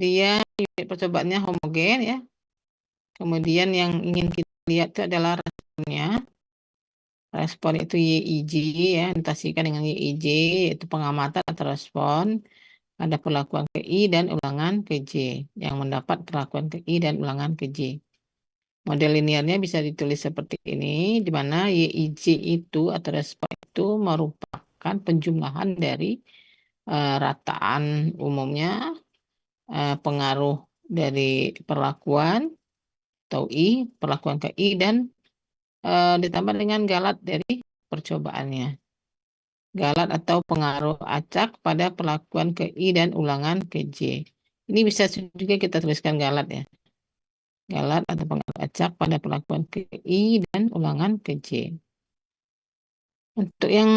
Dia unit percobaannya homogen ya. Kemudian yang ingin kita lihat itu adalah responnya. Respon itu YIJ ya, notasikan dengan YIJ, yaitu pengamatan atau respon. Ada perlakuan ke I dan ulangan ke J, yang mendapat perlakuan ke I dan ulangan ke J. Model linearnya bisa ditulis seperti ini, di mana YIJ itu atau respon itu merupakan penjumlahan dari rataan umumnya, pengaruh dari perlakuan atau I, perlakuan ke I, dan ditambah dengan galat dari percobaannya. Galat atau pengaruh acak pada perlakuan ke I dan ulangan ke J. Ini bisa juga kita tuliskan galat ya. Galat atau pengaruh acak pada perlakuan ke I dan ulangan ke J. Untuk yang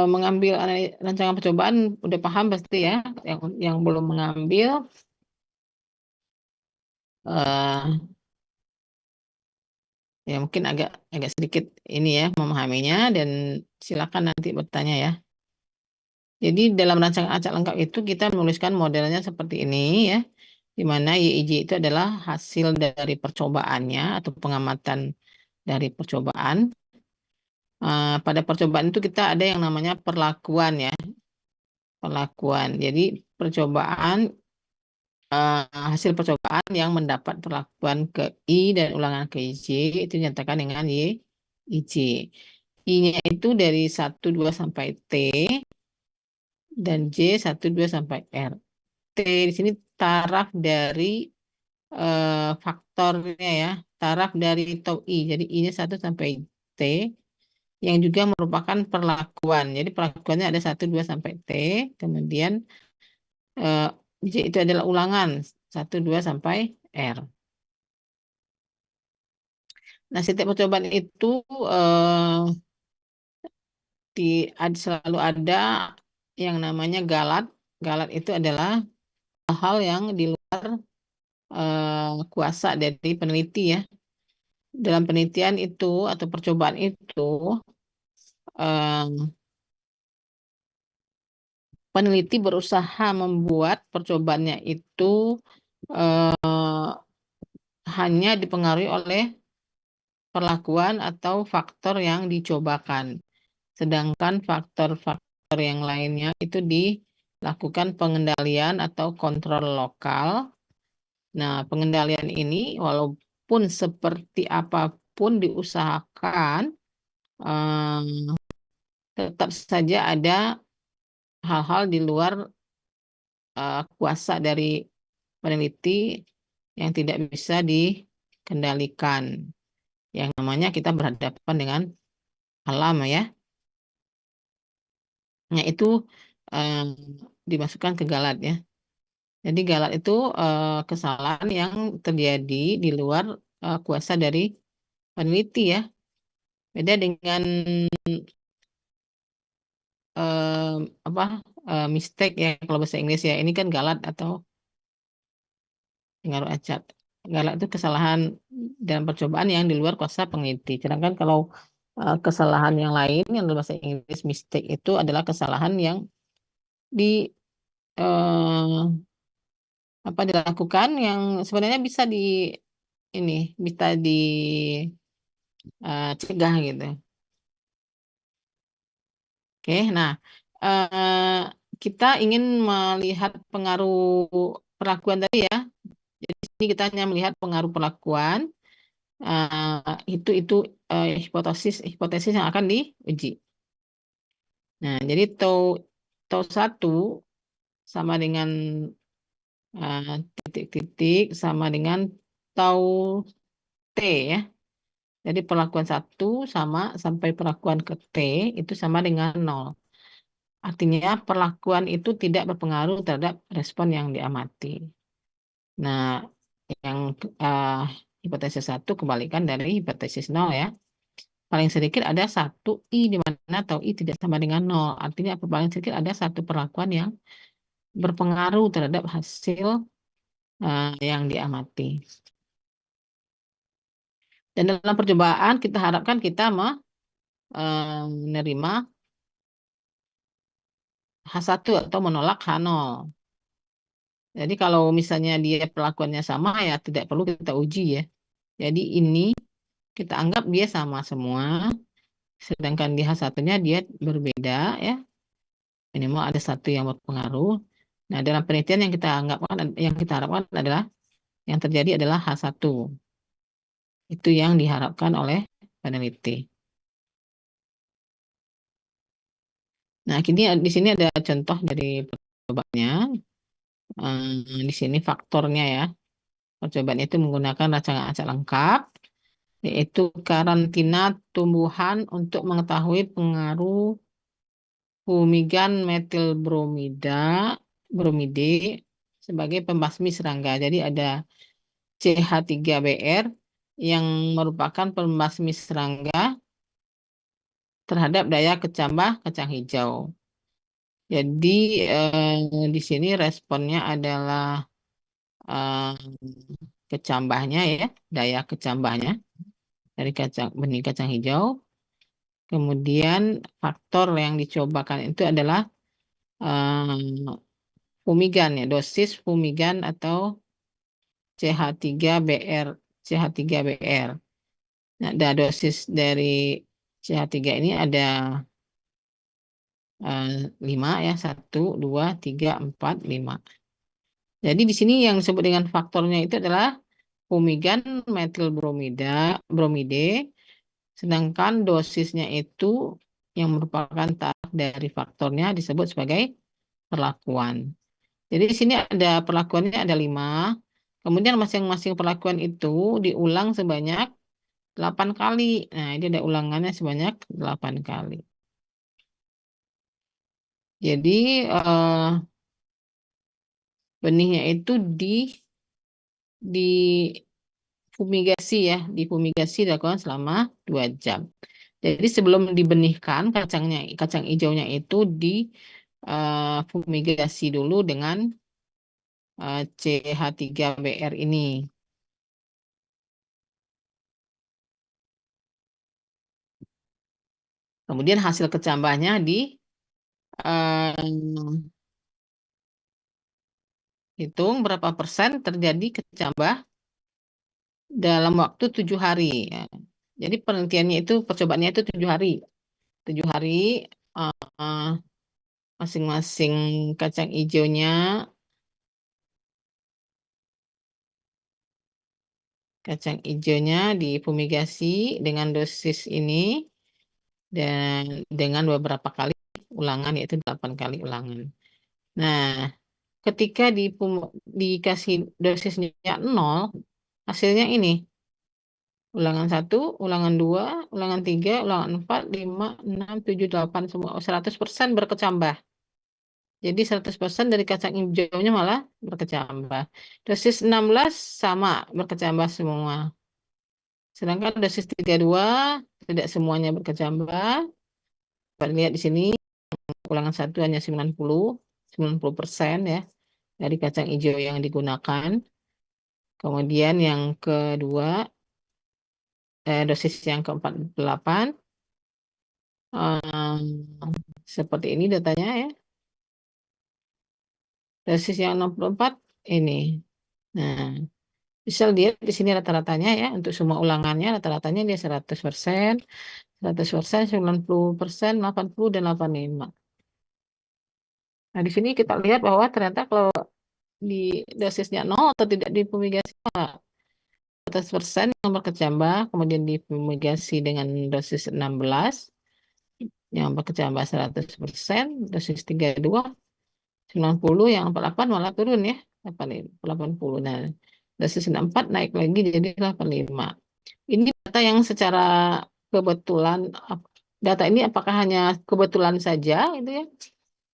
mengambil rancangan percobaan udah paham pasti ya. Yang belum mengambil eh, ya mungkin agak sedikit ini ya memahaminya, dan silakan nanti bertanya ya. Jadi dalam rancangan acak lengkap itu kita menuliskan modelnya seperti ini ya, di mana YIJ itu adalah hasil dari percobaannya atau pengamatan dari percobaan. Pada percobaan itu kita ada yang namanya perlakuan ya, perlakuan. Jadi percobaan hasil percobaan yang mendapat perlakuan ke I dan ulangan ke J itu dinyatakan dengan YIJ. I-nya itu dari 1, 2 sampai T, dan J 1, 2 sampai R. T di sini taraf dari faktornya ya, taraf dari tau I. Jadi I-nya 1 sampai T, yang juga merupakan perlakuan. Jadi perlakuannya ada 1, 2 sampai T, kemudian eh, J itu adalah ulangan 1, 2 sampai R. Nah, setiap percobaan itu eh, selalu ada yang namanya galat. Galat itu adalah hal yang di luar kuasa dari peneliti ya. Dalam penelitian itu atau percobaan itu, eh, peneliti berusaha membuat percobaannya itu eh, hanya dipengaruhi oleh perlakuan atau faktor yang dicobakan. Sedangkan faktor-faktor yang lainnya itu dilakukan pengendalian atau kontrol lokal. Nah, pengendalian ini walaupun seperti apapun diusahakan, tetap saja ada hal-hal di luar kuasa dari peneliti yang tidak bisa dikendalikan. Yang namanya kita berhadapan dengan alam ya. Nah, itu eh, dimasukkan ke galat ya. Jadi galat itu kesalahan yang terjadi di luar kuasa dari peneliti ya. Beda dengan eh, apa mistake ya kalau bahasa Inggris ya. Ini kan galat atau pengaruh acak. Galat itu kesalahan dalam percobaan yang di luar kuasa peneliti. Sedangkan kalau kesalahan yang lain yang dalam bahasa Inggris mistake itu adalah kesalahan yang di eh, apa dilakukan yang sebenarnya bisa ini bisa dicegah gitu. Oke, nah eh, kita ingin melihat pengaruh perlakuan tadi ya. Jadi di sini kita hanya melihat pengaruh perlakuan. Itu hipotesis hipotesis yang akan diuji. Nah, jadi tau tau satu sama dengan titik-titik sama dengan tau T ya. Jadi perlakuan satu sama sampai perlakuan ke T itu sama dengan nol. Artinya perlakuan itu tidak berpengaruh terhadap respon yang diamati. Nah, yang eh, hipotesis satu kebalikan dari hipotesis nol ya. Paling sedikit ada satu I di mana atau I tidak sama dengan nol. Artinya paling sedikit ada satu perlakuan yang berpengaruh terhadap hasil yang diamati. Dan dalam percobaan kita harapkan kita menerima H1 atau menolak H0. Jadi kalau misalnya dia perlakuannya sama ya tidak perlu kita uji ya. Jadi ini kita anggap dia sama semua, sedangkan di H1-nya dia berbeda ya. Minimal ada satu yang berpengaruh. Nah, dalam penelitian yang kita harapkan adalah yang terjadi adalah H1. Itu yang diharapkan oleh peneliti. Nah, kini di sini ada contoh dari percobaannya. Di sini faktornya ya. Percobaan itu menggunakan rancangan acak lengkap, yaitu karantina tumbuhan untuk mengetahui pengaruh fumigan metil bromide sebagai pembasmi serangga. Jadi ada CH3BR yang merupakan pembasmi serangga terhadap daya kecambah kacang hijau. Jadi di sini responnya adalah eh, kecambahnya ya, daya kecambahnya dari benih kacang hijau. Kemudian faktor yang dicobakan itu adalah eh, fumigan ya, dosis fumigan atau CH3BR, CH3BR. Nah, ada dosis dari CH3 ini ada eh, 5 ya, 1, 2, 3, 4, 5. Jadi di sini yang disebut dengan faktornya itu adalah fumigan metil bromide, sedangkan dosisnya itu yang merupakan tahap dari faktornya disebut sebagai perlakuan. Jadi di sini ada perlakuannya ada 5. Kemudian masing-masing perlakuan itu diulang sebanyak 8 kali. Nah, ini ada ulangannya sebanyak 8 kali. Jadi benihnya itu di fumigasi ya, difumigasi dilakukan selama 2 jam. Jadi sebelum dibenihkan kacang hijaunya itu di fumigasi dulu dengan CH3BR ini. Kemudian hasil kecambahnya hitung berapa persen terjadi kecambah dalam waktu 7 hari. Ya. Jadi penelitiannya itu percobaannya itu 7 hari. 7 hari eh, eh, masing-masing kacang hijaunya difumigasi dengan dosis ini dan dengan beberapa kali ulangan yaitu 8 kali ulangan. Nah, ketika dikasih dosisnya 0, hasilnya ini. Ulangan 1, ulangan 2, ulangan 3, ulangan 4, 5, 6, 7, 8, semua 100% berkecambah. Jadi 100% dari kacang hijaunya malah berkecambah. Dosis 16 sama berkecambah semua. Sedangkan dosis 32 tidak semuanya berkecambah. Kita lihat di sini ulangan 1 hanya 90% ya dari kacang hijau yang digunakan. Kemudian yang kedua, dosis yang ke-48 eh, seperti ini datanya ya. Dosis yang 64 ini. Nah, bisa lihat di sini rata-ratanya ya untuk semua ulangannya rata-ratanya dia 100%, 100%, 90%, 80 dan 85. Nah, di sini kita lihat bahwa ternyata kalau di dosisnya 0 atau tidak difumigasi 100% yang berkecambah, kemudian difumigasi dengan dosis 16 yang berkecambah 100%, dosis 32 90, yang 48 malah turun ya, 80. Nah, dosis 64 naik lagi jadi 85. Ini data yang secara kebetulan, data ini apakah hanya kebetulan saja gitu ya,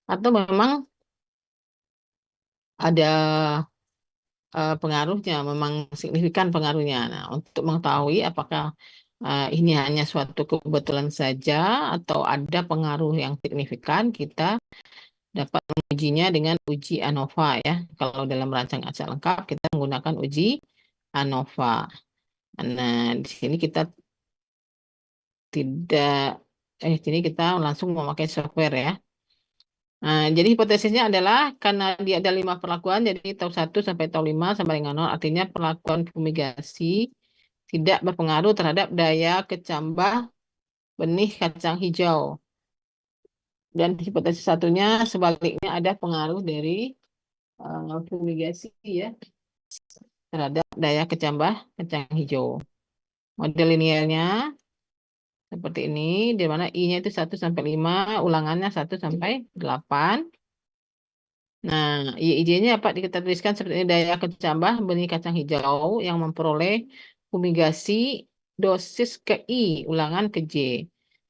atau memang ada pengaruhnya, memang signifikan pengaruhnya. Nah, untuk mengetahui apakah ini hanya suatu kebetulan saja atau ada pengaruh yang signifikan, kita dapat mengujinya dengan uji ANOVA ya. Kalau dalam rancang acak lengkap kita menggunakan uji ANOVA. Nah, di sini kita tidak sini kita langsung memakai software ya. Nah, jadi hipotesisnya adalah karena dia ada 5 perlakuan, jadi tahun 1 sampai tahun 5 sama dengan 0, artinya perlakuan fumigasi tidak berpengaruh terhadap daya kecambah benih kacang hijau. Dan hipotesis satunya sebaliknya ada pengaruh dari fumigasi ya terhadap daya kecambah kacang hijau. Model linearnya seperti ini, di mana I-nya itu 1 sampai 5, ulangannya 1 sampai 8. Nah, IIJ-nya apa kita tuliskan seperti ini, daya kecambah benih kacang hijau yang memperoleh fumigasi dosis ke I, ulangan ke J.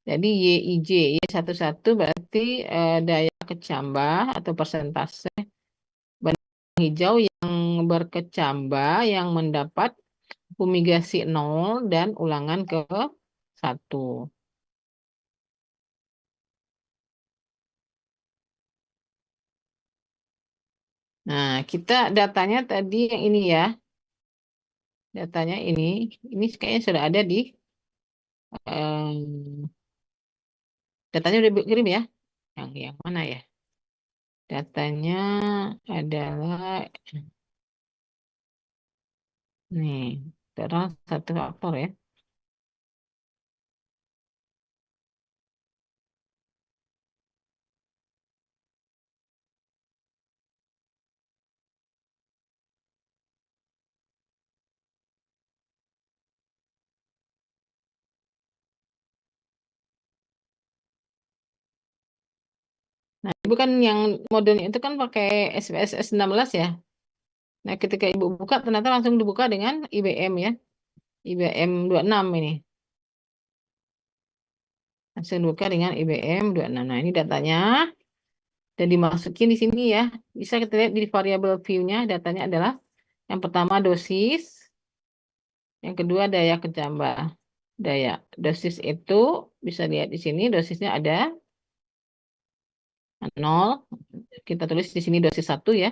Jadi YIJ, Y11 berarti daya kecambah atau persentase benih hijau yang berkecambah yang mendapat fumigasi 0 dan ulangan ke 1. Nah, kita datanya tadi yang ini ya. Datanya ini kayaknya sudah ada di em, datanya udah kirim ya. Yang mana ya? Datanya adalah nih, terus satu faktor ya. Nah, ibu kan yang modelnya itu kan pakai SPSS 16 ya. Nah, ketika ibu buka ternyata langsung dibuka dengan IBM ya. IBM 26 ini. Langsung dibuka dengan IBM 26. Nah, ini datanya dan dimasukin di sini ya. Bisa kita lihat di variabel view-nya datanya adalah yang pertama dosis, yang kedua daya kecambah. Daya dosis itu bisa lihat di sini dosisnya ada 0. Kita tulis di sini dosis 1 ya.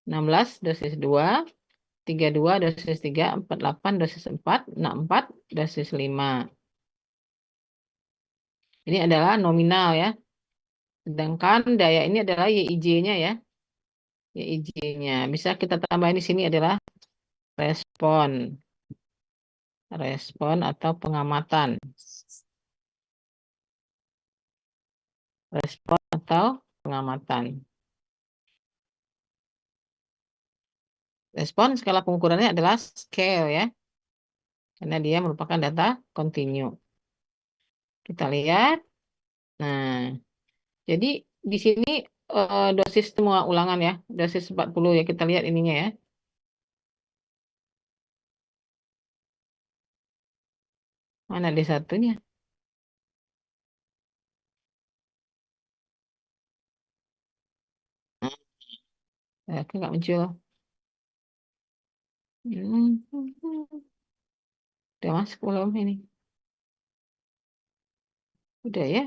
16 dosis 2, 32 dosis 3, 48 dosis 4, 64 dosis 5. Ini adalah nominal ya. Sedangkan daya ini adalah YIJ-nya ya. YIJ-nya. Bisa kita tambahin di sini adalah respon. Respon atau pengamatan. Respon atau pengamatan. Respon skala pengukurannya adalah scale ya. Karena dia merupakan data kontinu. Kita lihat. Nah, jadi di sini dosis semua ulangan ya. Dosis 40 ya. Kita lihat ininya ya. Mana D1-nya? Oke, nggak muncul. Hmm, udah masuk belum ini? Udah ya?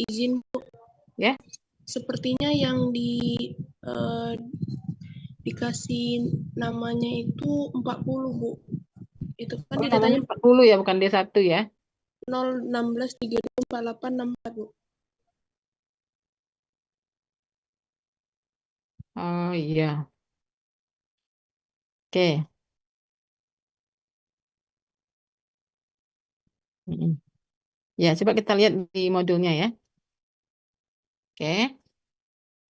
Izin Bu, Ya? sepertinya yang eh, dikasih namanya itu 40 Bu. Itu kan Oh, di namanya datanya 40 ya, bukan D1 ya? 0, 16, 32, 48, 64 Bu. Oh iya. Oke. Mm-mm. Ya, coba kita lihat di modulnya ya. Oke.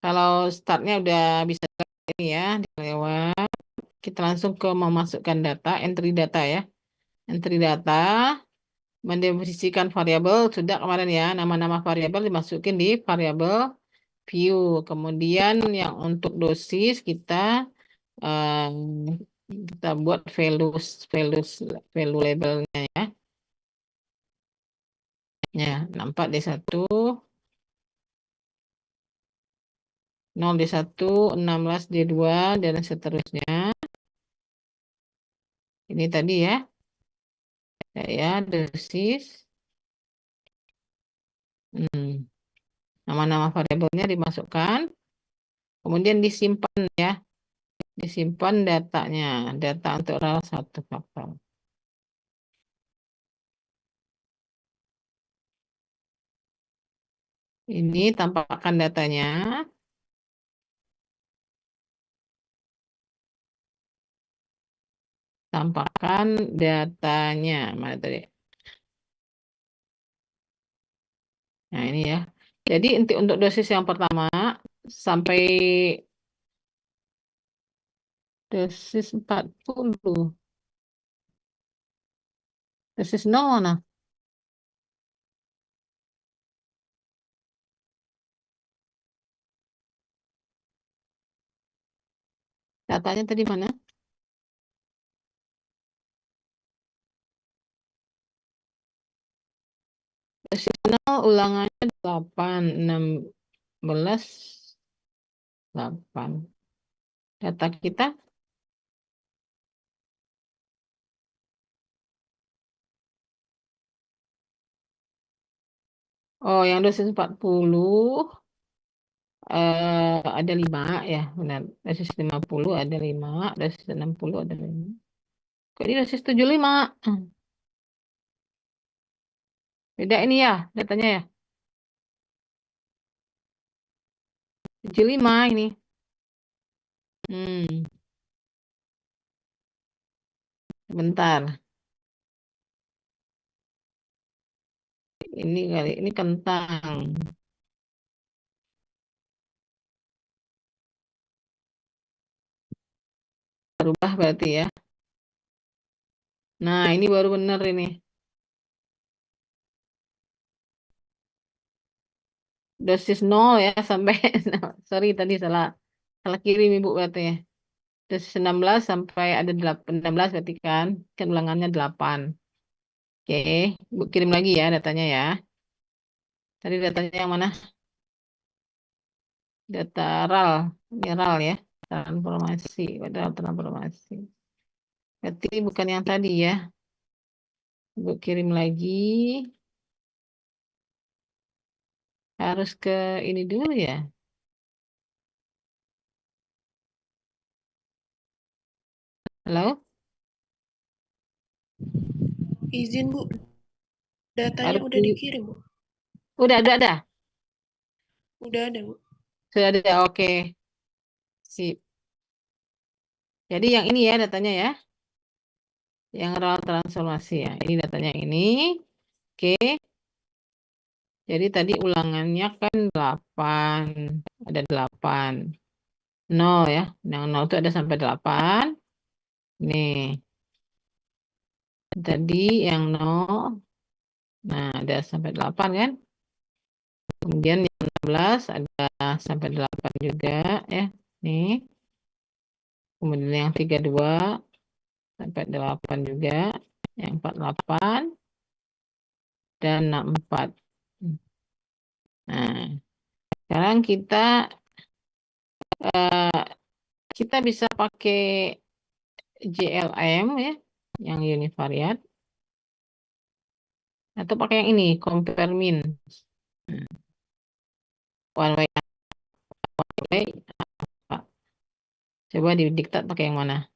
Kalau startnya udah bisa ini ya, lewat. Kita langsung ke memasukkan data, entry data ya. Entry data, mendefinisikan variabel, sudah kemarin ya, nama-nama variabel dimasukin di variabel view. Kemudian yang untuk dosis kita buat values value labelnya ya. Ya, nampak D1, 0 D1, 16 D2 dan seterusnya. Ini tadi ya dosis. Nama-nama variabelnya dimasukkan, kemudian disimpan ya, disimpan datanya, data untuk RAL 1 faktor. Ini tampakkan datanya. Tampakkan datanya. Mana tadi? Nah, ini ya. Jadi untuk dosis yang pertama sampai dosis 40. Dosis 0 mana? Datanya tadi mana? Dosis 0 ulangannya 8, 16, 8. Data kita, oh yang dosis 40 ada 5 ya, benar. Dosis 50 ada 5, dosis 60 ada 5. Kok ini dosis 75? Beda ini ya datanya ya. 75 ini. Hmm, bentar. Ini kali, ini kentang. Berubah berarti ya. Nah, ini baru benar ini. Dosis 0 ya sampai sorry tadi salah salah kirim Ibu berarti ya. Dosis 16 sampai ada 8, 16 berarti kan ulangannya 8. Oke, Bu kirim lagi ya datanya ya. Tadi datanya yang mana? Data RAL, ini RAL ya. Transformasi, padahal transformasi. Berarti bukan yang tadi ya. Bu kirim lagi. Harus ke ini dulu ya. Halo? Izin Bu, datanya Harus udah dikirim Bu. udah ada. Udah ada Bu. Sudah ada. Oke. Sip. Jadi yang ini ya datanya ya. Yang RAL transformasi ya. Ini datanya ini. Oke. Jadi tadi ulangannya kan 8. Ada 8. 0 ya. Yang 0 itu ada sampai 8. Nih. Tadi yang 0. Nah, ada sampai 8 kan. Kemudian yang 16 ada sampai 8 juga ya. Nih. Kemudian yang 32 sampai 8 juga. Yang 48 dan 64. Nah, sekarang kita bisa pakai JLM ya, yang univariat, atau pakai yang ini, compare min. Nah, one way, one way. Coba didiktat pakai yang mana?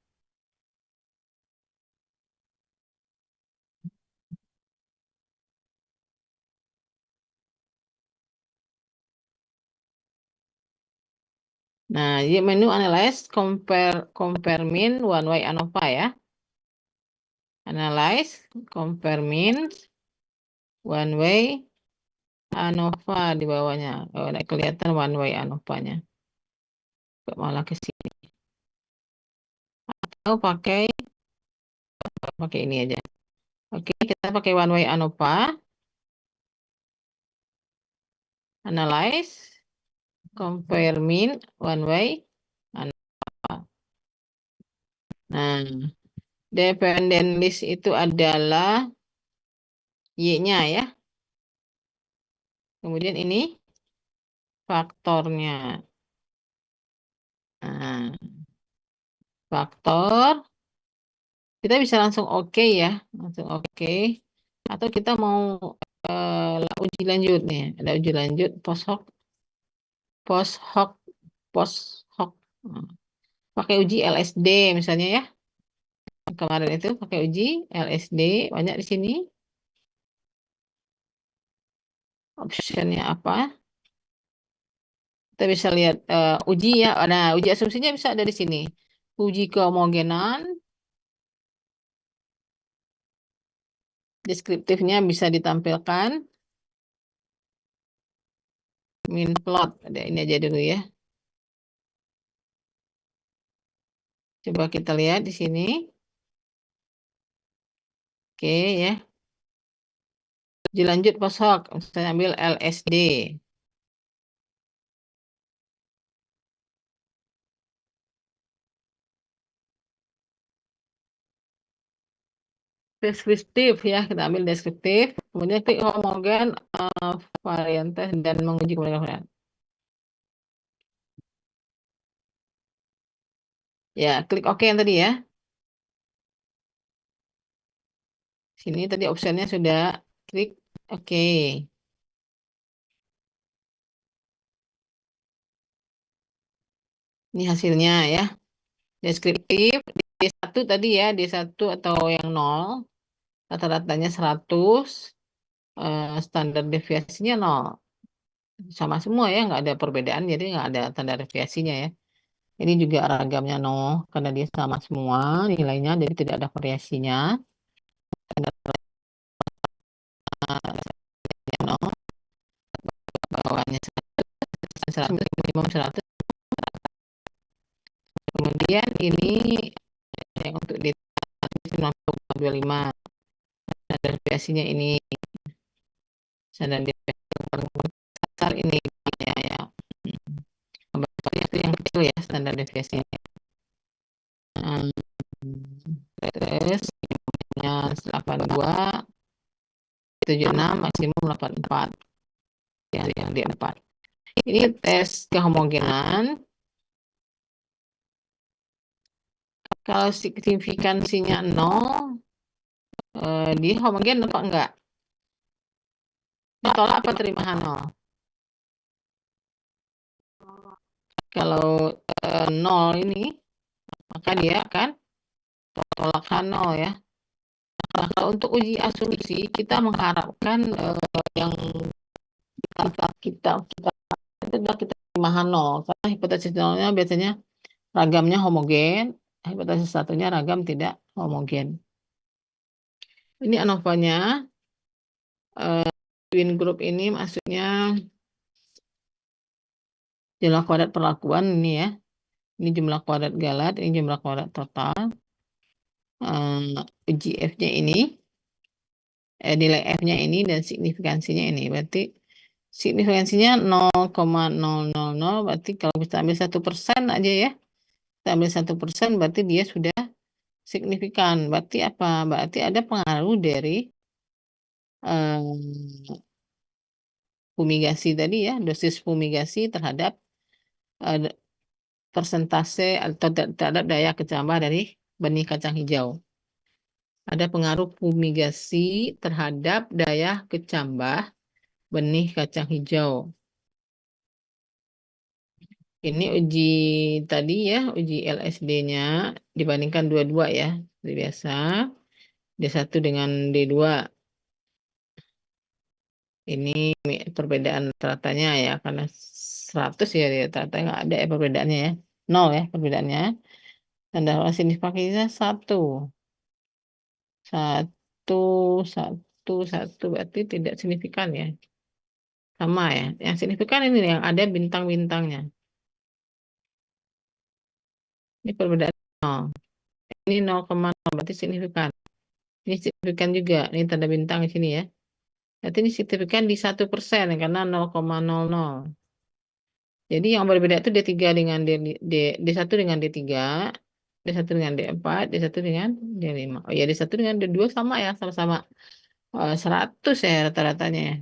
Nah, di menu analyze, compare min, one way ANOVA ya. Analyze, compare min, one way ANOVA di bawahnya. Oh, ada kelihatan one way ANOVA-nya. Kok malah ke sini. Atau pakai ini aja. Oke, kita pakai one way ANOVA. Analyze, compare min, one way ANOVA. Nah, dependent list itu adalah Y-nya ya. Kemudian ini faktornya. Nah, faktor kita bisa langsung oke ya, langsung oke. Atau kita mau uji lanjut nih, ada uji lanjut post hoc, post hoc, post hoc. Nah, pakai uji LSD misalnya ya. Kemarin itu pakai uji LSD banyak di sini. Optionnya apa? Kita bisa lihat uji ya. Nah, uji asumsinya bisa ada di sini. Uji kehomogenan, deskriptifnya bisa ditampilkan. Min plot, ada ini aja dulu ya. Coba kita lihat di sini. Oke ya. Dilanjut post hoc, saya ambil LSD. Deskriptif ya, kita ambil deskriptif. Kemudian klik homogen varian tes dan menguji kemudian varian. Ya, klik OK yang tadi ya. Sini tadi optionnya sudah klik OK. Ini hasilnya ya. Deskriptif D1 tadi ya, D1 atau yang 0, rata-ratanya 100, standar deviasinya 0. Sama semua ya, nggak ada perbedaan, jadi nggak ada tanda deviasinya ya. Ini juga ragamnya 0, karena dia sama semua nilainya, jadi tidak ada variasinya. Standar 0, bawahnya 100, minimum 100. Kemudian ini yang untuk di 90,25, standar deviasinya ini, standar deviasi yang paling besar ini ya. Kembali itu yang kecil ya standar deviasinya. Hmm, Terus nya 82, 76, maksimum 84. Yang di 4. Ini tes kehomogenan. Kalau signifikansinya 0, dia homogen apa enggak? Dia tolak apa terima nol? Kalau 0 ini, maka dia akan tolak H0 ya. Nah, kalau untuk uji asumsi, kita mengharapkan yang kita itu adalah kita terima H0. Karena hipotesis nolnya biasanya ragamnya homogen, hipotesis satunya ragam tidak homogen. Ini ANOVA-nya, twin group ini maksudnya jumlah kuadrat perlakuan ini ya. Ini jumlah kuadrat Galat, ini jumlah kuadrat total. Uji F-nya ini, nilai F-nya ini dan signifikansinya ini. Berarti signifikansinya 0,000, berarti kalau kita ambil 1% aja ya. Kita ambil 1%, berarti dia sudah signifikan. Berarti apa? Berarti ada pengaruh dari fumigasi tadi ya, dosis fumigasi terhadap persentase atau terhadap daya kecambah dari benih kacang hijau. Ada pengaruh fumigasi terhadap daya kecambah benih kacang hijau. Ini uji tadi ya, uji LSD-nya dibandingkan dua-dua ya. Seperti biasa, D1 dengan D2. Ini perbedaan rata-ratanya ya, karena 100 ya rata-rata nggak ada ya perbedaannya ya. 0 ya perbedaannya. Tanda signifikansinya 1. 1, 1, 1 berarti tidak signifikan ya. Sama ya. Yang signifikan ini yang ada bintang-bintangnya. Ini perbedaan 0. Ini 0,0 berarti signifikan. Ini signifikan juga. Ini tanda bintang di sini ya. Berarti ini signifikan di 1% karena 0,00. Jadi yang berbeda itu D3 dengan D1 dengan D3, D1 dengan D4, D1 dengan D5. Oh ya, D1 dengan D2 sama ya, sama-sama 100 ya rata-ratanya ya.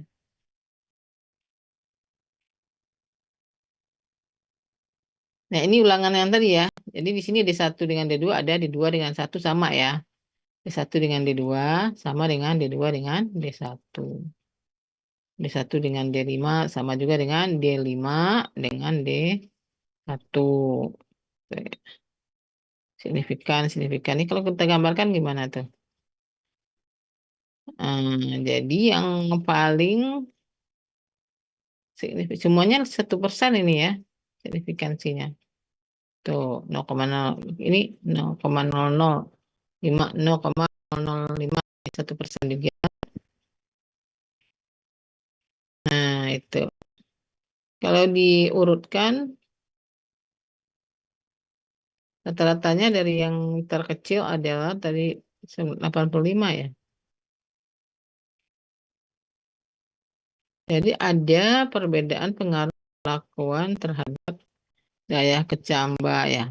Nah, ini ulangan yang tadi ya. Jadi di sini D1 dengan D2 ada, D2 dengan 1 sama ya. D1 dengan D2 sama dengan D2 dengan D1. D1 dengan D5 sama juga dengan D5 dengan D1. Signifikan, signifikan. Ini kalau kita gambarkan gimana tuh? Jadi yang paling signifikan, semuanya 1% ini ya. signifikansinya. Tuh 0,0 ini 0,005 0,005 1% juga. Nah, itu. Kalau diurutkan rata-ratanya dari yang terkecil adalah tadi 85 ya. Jadi ada perbedaan pengaruh perlakuan terhadap daya kecambah ya.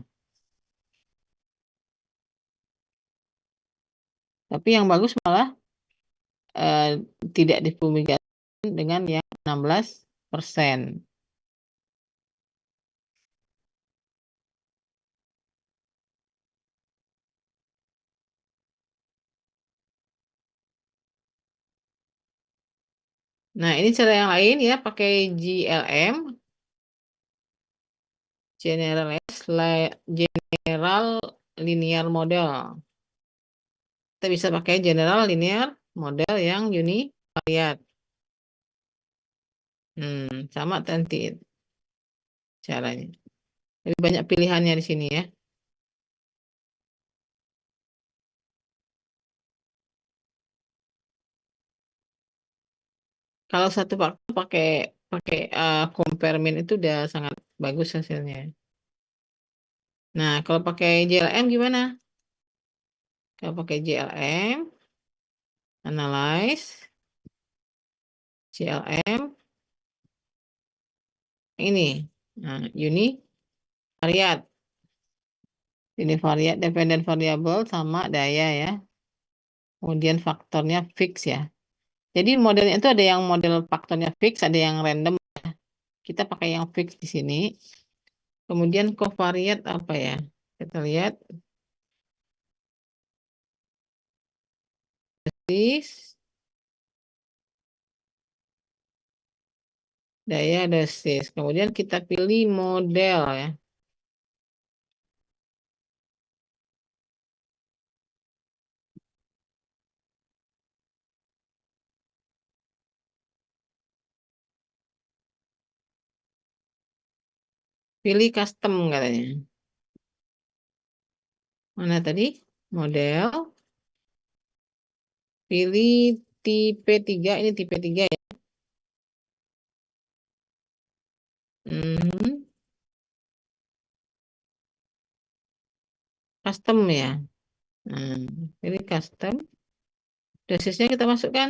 Tapi yang bagus malah eh, tidak difumigasi dengan yang 16%. Nah, ini cara yang lain ya, pakai GLM, General Linear Model. Kita bisa pakai General Linear Model yang univariate. Sama nanti caranya. Lebih banyak pilihannya di sini ya. Kalau satu faktor pakai pakai compare min itu udah sangat bagus hasilnya. Nah, kalau pakai JLM gimana? Kalau pakai JLM, analyze, JLM, ini, nah, univariate, univariate dependent variable sama daya ya. Kemudian faktornya fix ya. Jadi modelnya itu ada yang model faktornya fix, ada yang random. Kita pakai yang fix di sini. Kemudian covariate apa ya? Kita lihat dosis, daya dosis. Kemudian kita pilih model ya. Pilih custom katanya. Mana tadi? Model. Pilih tipe 3. Ini tipe 3 ya. Hmm, custom ya. Pilih custom. Dosisnya kita masukkan.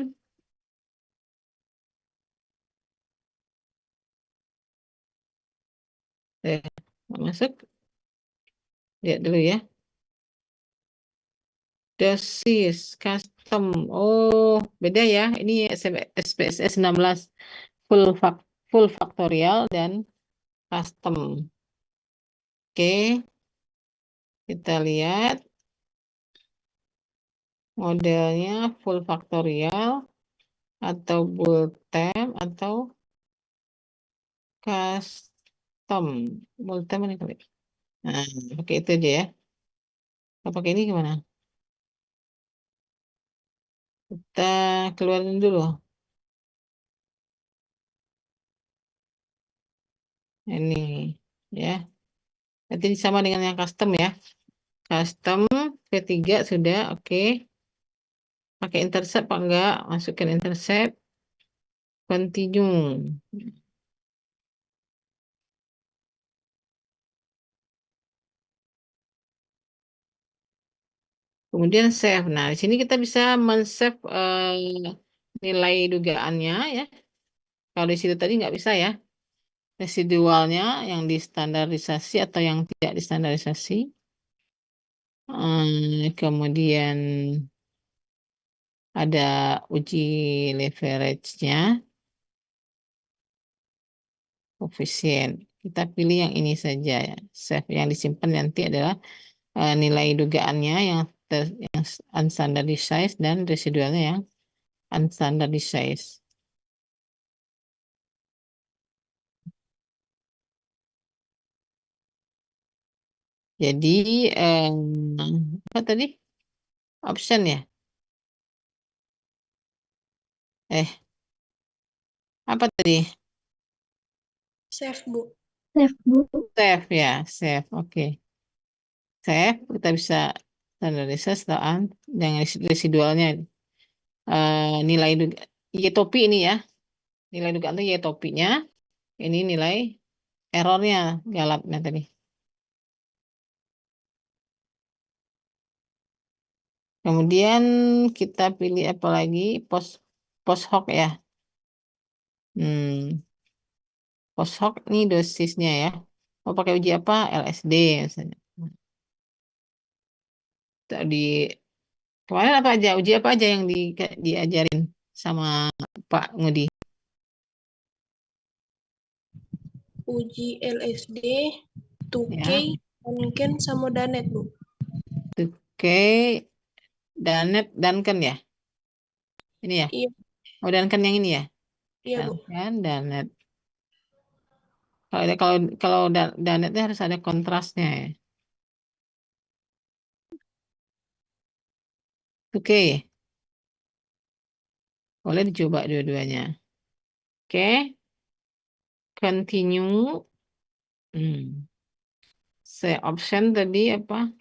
Masuk. Lihat dulu ya. Dosis custom. Oh, beda ya. Ini SPSS 16 full faktorial dan custom. Oke, kita lihat modelnya full faktorial atau Bultem atau custom. Bultem ini kali. Nah, pakai itu aja ya. Kalau pakai ini gimana? Kita keluarin dulu. Ini ya. Nanti sama dengan yang custom ya. Custom ketiga sudah oke. Pakai intercept apa enggak? Masukkan intercept. Continue. Kemudian save. Nah, di sini kita bisa men-save nilai dugaannya ya. Kalau di situ tadi nggak bisa ya. Residualnya yang distandarisasi atau yang tidak distandarisasi. Kemudian ada uji leverage-nya, koefisien. Kita pilih yang ini saja ya. Save yang disimpan nanti adalah nilai dugaannya yang unstandardized dan residualnya yang unstandardized. Jadi apa tadi? Option ya? Eh, apa tadi? Save, Bu. Save, Bu. Save ya, save. Oke. Save, kita bisa standarisasi yang residualnya nilai Y topi ini ya. Nilai dugaan itu Y topinya. Ini nilai errornya galatnya tadi. Kemudian kita pilih apa lagi? Post hoc ya. Post hoc ini dosisnya ya. Mau pakai uji apa? LSD misalnya. Tadi kemarin apa aja? Uji apa aja yang diajarin sama Pak Ngudi? Uji LSD, 2K, Ya, Duncan, sama Danet, Bu. oke. Duncan ya. Ini ya. Iya, Oh, Duncan yang ini ya. iya, Bu. Duncan, Danet. Kalau Danetnya harus ada kontrasnya ya. Oke, boleh dicoba dua-duanya. Oke, continue. Saya option tadi apa?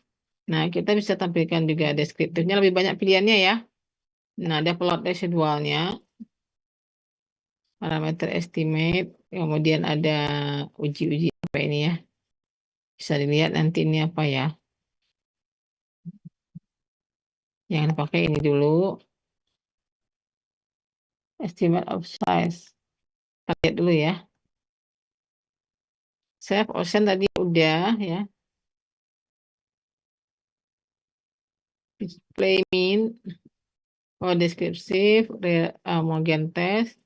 Nah, kita bisa tampilkan juga deskriptifnya lebih banyak pilihannya ya. Nah, ada plot residualnya, parameter estimate, kemudian ada uji-uji apa ini ya. Bisa dilihat nanti ini apa ya. Yang dipakai ini dulu. Estimate of size. Kita lihat dulu ya. Save option tadi udah ya. Display mean, deskriptif, Mogen test,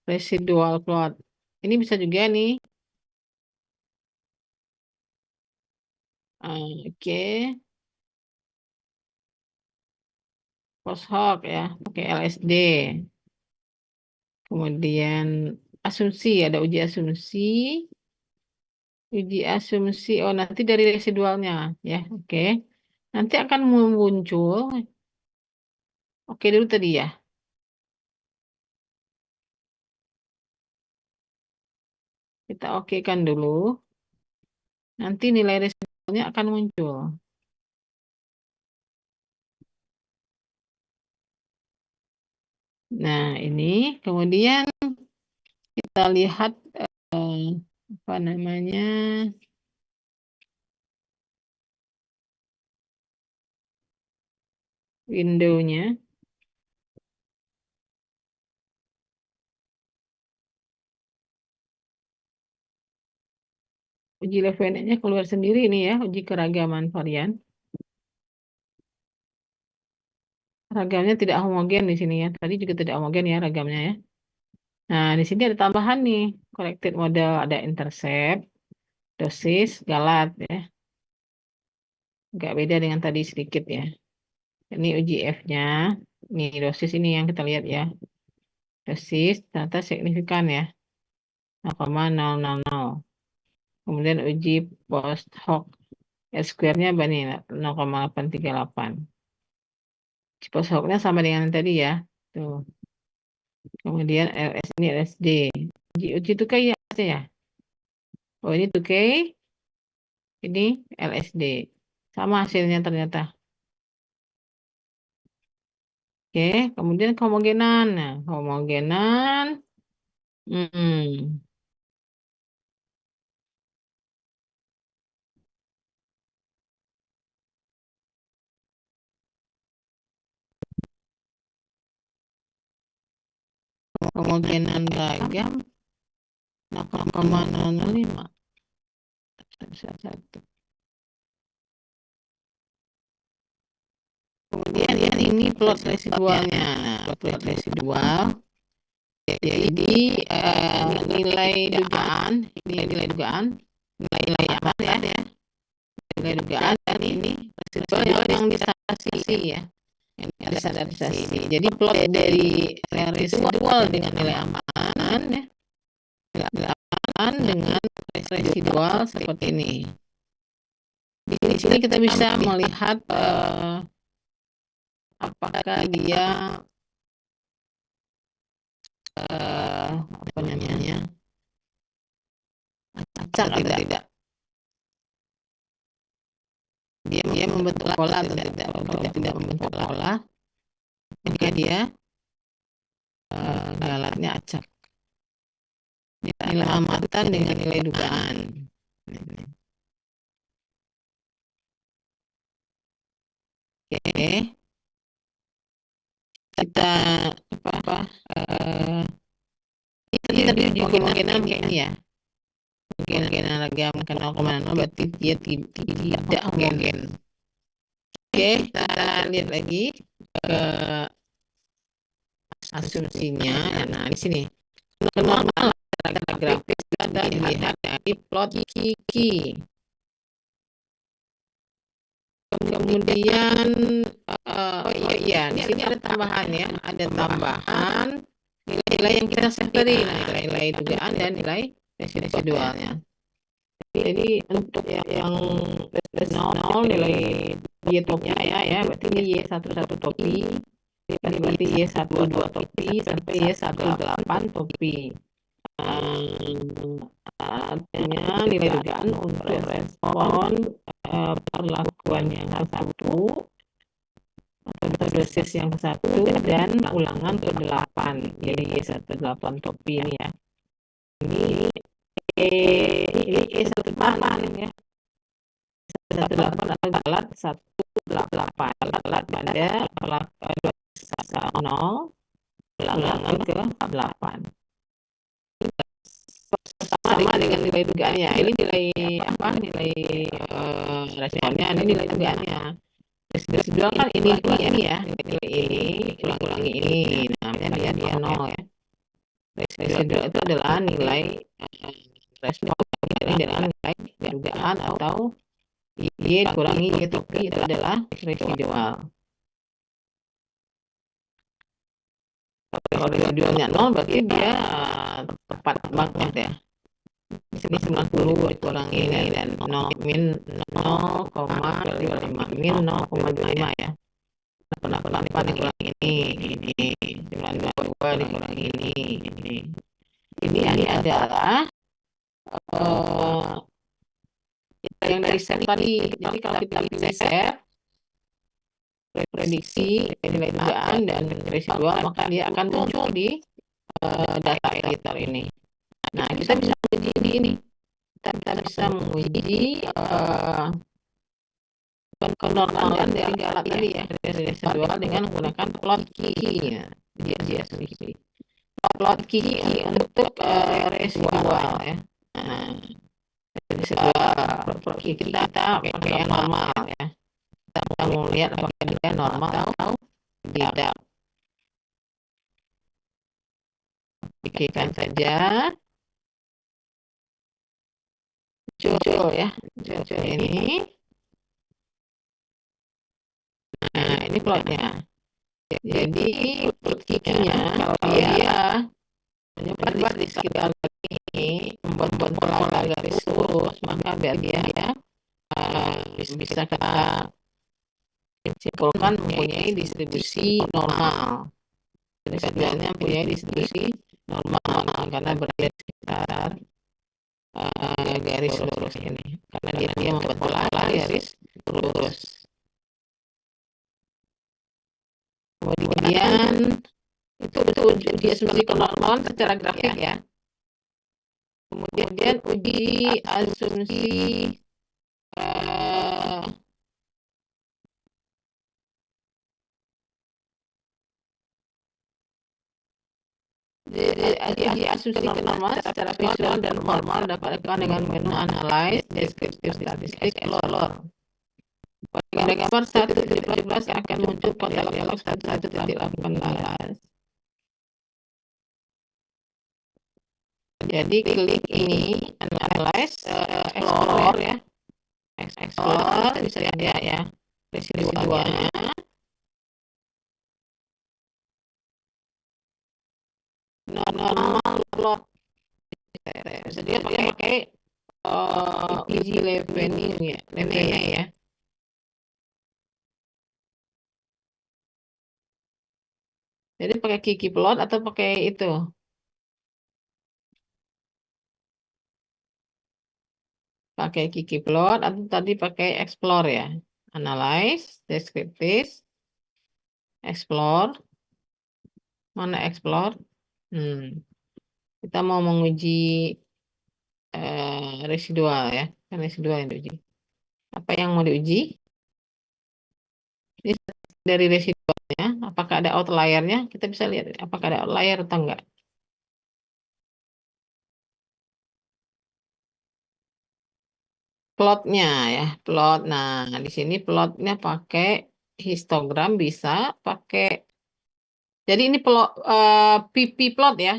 residual plot. Ini bisa juga nih. Oke. Post hoc ya, pakai LSD. Kemudian asumsi, ada uji asumsi. Uji asumsi, oh nanti dari residualnya ya, oke. Nanti akan muncul, oke dulu tadi ya. Kita oke kan dulu. Nanti nilai residualnya akan muncul. Nah ini, kemudian kita lihat apa namanya, window-nya. Uji levelnya keluar sendiri nih ya, uji keragaman varian. Ragamnya tidak homogen di sini ya. Tadi juga tidak homogen ya ragamnya ya. Nah, di sini ada tambahan nih, corrected model, ada intercept, dosis, galat ya. Nggak beda dengan tadi sedikit ya. Ini uji F-nya. Ini dosis ini yang kita lihat ya. Dosis ternyata signifikan ya. 0,000. Kemudian uji post hoc R-square-nya berapa nih? 0,838. Post hoc-nya sama dengan yang tadi ya. Tuh. Kemudian LS ini LSD. Uji itu kayak ya. Oh ini 2K, ini LSD. Sama hasilnya ternyata. Oke, kemudian kehomogenan. Nah, kehomogenan. Hmm, kehomogenan ragam 0,005. Satu. Kemudian ini plot residualnya. Nah, plot residual. Jadi nilai dugaan, nilai apa ya? Nilai dugaan dan ini residual yang distandarisasi ya. Yang distandarisasi. Jadi plot dari residual dengan nilai aman ya. Nilai aman dengan residual seperti ini. Di sini kita bisa melihat apakah dia apa namanya acak atau tidak. Dia membentuk pola atau tidak. Kalau dia tidak membentuk pola, maka dia alatnya acak. Nilai amatan dengan nilai dugaan. Oke, kita ini tadi kemungkinan ini ya, kemungkinan ragam ke 0,0 berarti dia tidak homogen. Oke, kita lihat lagi ke asumsinya. Nah, di sini kenormalan grafis ada dilihat dari plot Kiki. Kemudian di sini ada tambahan ya, ada tambahan nilai yang kita sendiri, nilai dugaan dan nilai residualnya. Jadi untuk yang nol nilai Y topi ya, berarti ini Y11 topi, berarti Y12 topi sampai Y18 topi. Artinya nilai dugaan untuk respon perlakuan yang ke-1 atau dosis yang ke-1 dan ulangan ke-8. Jadi Y18 topi ini ya. Ini E18 ya. 18 atau alat 18 alat pada perlakuan 0 ulangan ke-8. Sama dengan nilai dugaannya. Ini nilai nilai responnya, ini nilai dugaannya. Residual kan ini ya, nilai ini ulangi ini, namanya dia 0 ya. Residual itu adalah nilai respon dengan nilai dugaan atau Y dikurangi Y topi, itu adalah residual. Kalau residualnya 0 berarti dia tepat banget ya. Di sini 90 dikurangi ini dan min 0,25 min 0,25 ya. 88 dikurangi ini 92 dikurangi ini. Ini adalah yang dari set tadi. Jadi kalau kita pilih set prediksi nilai dugaan dan residual, maka dia akan muncul di data editor ini. Nah, kita bisa uji ini. Kita bisa menguji kenormalan dari alat tadi ya, residual dengan menggunakan plot Kiki. Dia sendiri. Plot Kiki untuk residual ya. Nah, residual plot Kiki kita pakai yang normal ya. Kita mau lihat apakah dia normal atau tidak. Pikirkan saja. Muncul ya, muncul ini. Nah, ini plotnya. Jadi plot kikinya kalau dia menyebar di sekitar ini, membuat pola garis lurus, maka dia bisa kita simpulkan mempunyai distribusi normal. Jadi sebenarnya mempunyai distribusi normal karena berada di sekitar garis lurus ini, karena dia membuat pola garis lurus. Kemudian itu uji asumsi kenormalan secara grafik ya. Kemudian uji asumsi uji asumsi kenormalan secara visual dan formal dapat dilakukan dengan menu analyze, descriptive statistik, explore. Pada gambar 1.17 akan muncul kotak dialog 1.18. Jadi klik ini analyze, explore ya, explore bisa lihat ya residualnya. Normal plot. Bisa dia pakai easy leveling ya, ya. Jadi pakai Kiki plot atau pakai itu? pakai ggplot atau tadi pakai explore ya. Analyze, descriptive, explore. Mana explore? Kita mau menguji residual ya. Kan residual yang diuji. Apa yang mau diuji? Ini dari residualnya, apakah ada outliernya? Kita bisa lihat apakah ada outlier atau enggak. Plotnya ya, plot. Nah, di sini plotnya pakai histogram bisa pakai. Jadi ini plot PP plot ya.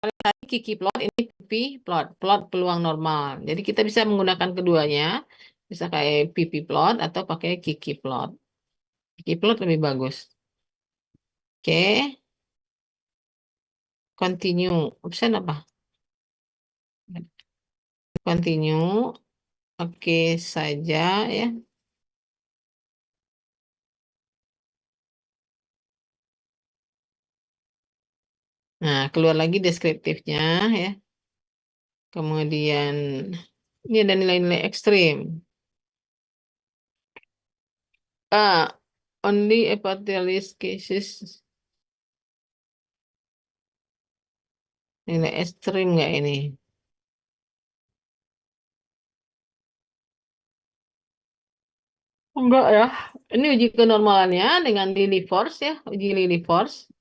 Tadi Kiki plot, ini PP plot, plot peluang normal. Jadi kita bisa menggunakan keduanya, bisa kayak PP plot atau pakai Kiki plot. Kiki plot lebih bagus. Oke, continue. Option apa? Continue. Oke saja ya. Nah, keluar lagi deskriptifnya ya. Kemudian ini ada nilai-nilai ekstrim. Ah, only epithelial cases. Nilai ekstrim nggak ini? Enggak ya. Ini uji kenormalannya dengan Lilly Force ya, uji Lilly Force.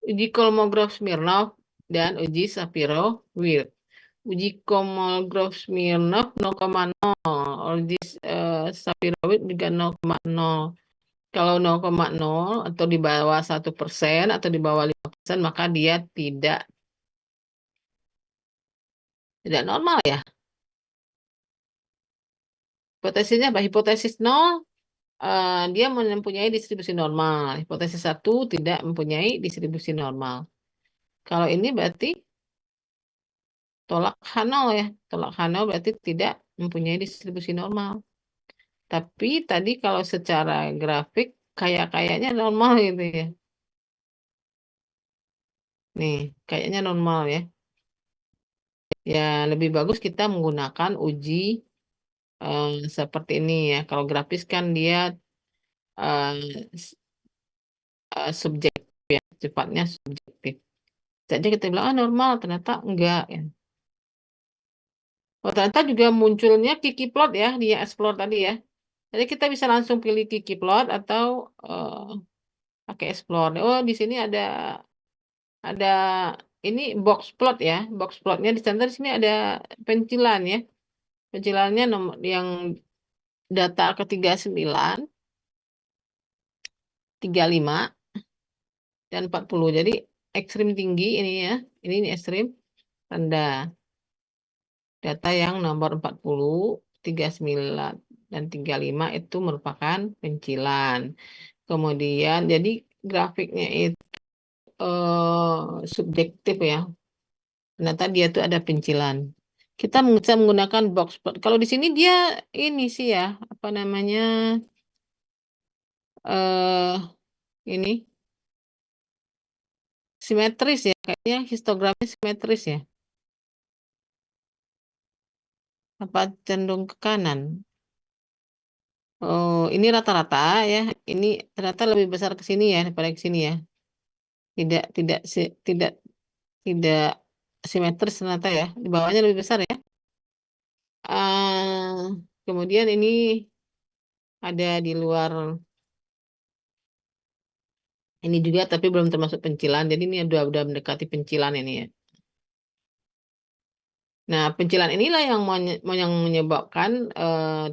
Uji Kolmogorov Smirnov dan uji Shapiro-Wilk. Uji Kolmogorov Smirnov 0,0, uji Shapiro-Wilk juga 0,0. Kalau 0,0 atau di bawah 1% atau di bawah 5%, maka dia tidak normal ya. Hipotesisnya apa? Hipotesis 0 dia mempunyai distribusi normal. Hipotesis 1 tidak mempunyai distribusi normal. Kalau ini berarti tolak H0 ya. Tolak H0 berarti tidak mempunyai distribusi normal. Tapi tadi kalau secara grafik kayaknya normal gitu ya. Nih, kayaknya normal ya. Ya, lebih bagus kita menggunakan uji seperti ini ya. Kalau grafis kan dia subjektif ya, sifatnya subjektif. Saja kita bilang normal, ternyata enggak ya. Oh, ternyata juga munculnya Kiki plot ya di explore tadi ya. Jadi kita bisa langsung pilih Kiki plot atau pakai explore. Oh, di sini ada ini box plot ya. Box plotnya di center sini ada pencilan ya. Pencilannya nomor yang data ke 39, 35 dan 40. Jadi ekstrim tinggi ini ya. Ini ekstrim rendah. Data yang nomor 40, 39 dan 35 itu merupakan pencilan. Kemudian jadi grafiknya itu subjektif ya. Ternyata dia tuh ada pencilan. Kita bisa menggunakan box plot. Kalau di sini dia ini sih ya, apa namanya? eh ini simetris ya, kayaknya histogramnya simetris ya. Apa cenderung ke kanan? Oh, ini rata-rata ya. Ini ternyata lebih besar ke sini ya daripada ke sini ya. Tidak tidak tidak tidak simetris ternyata ya. Di bawahnya lebih besar ya. Kemudian ini ada di luar ini juga tapi belum termasuk pencilan. Jadi ini udah mendekati pencilan ini ya. Nah, pencilan inilah yang yang menyebabkan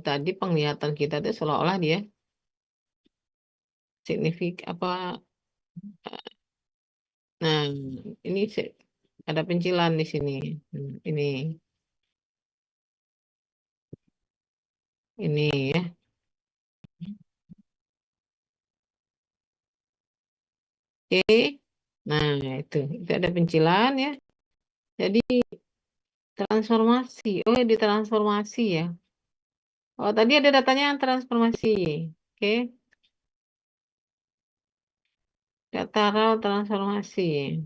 tadi penglihatan kita itu seolah-olah dia apa. Nah, ini ada pencilan di sini. Ini ya. Oke. Nah, itu ada pencilan ya. Jadi transformasi. Oh, ya ditransformasi ya. Oh, tadi ada datanya yang transformasi. Oke. Data raw transformasi.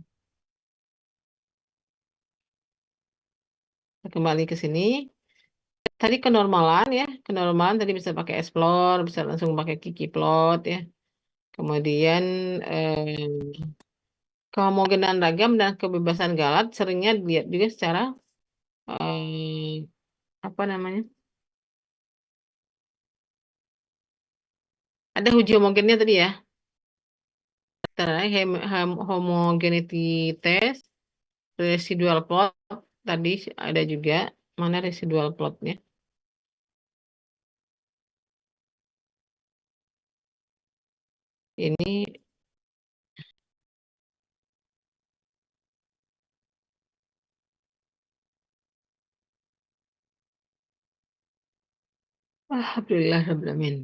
Kembali ke sini. Tadi kenormalan ya, kenormalan tadi bisa pakai explore, bisa langsung pakai Ggplot ya. Kemudian kehomogenan ragam dan kebebasan Galat seringnya dilihat juga secara eh, apa namanya? Ada uji homogennya tadi ya. Antara homogeneity test, residual plot tadi ada juga. Mana residual plotnya? Ini alhamdulillah Rabbil Alamin.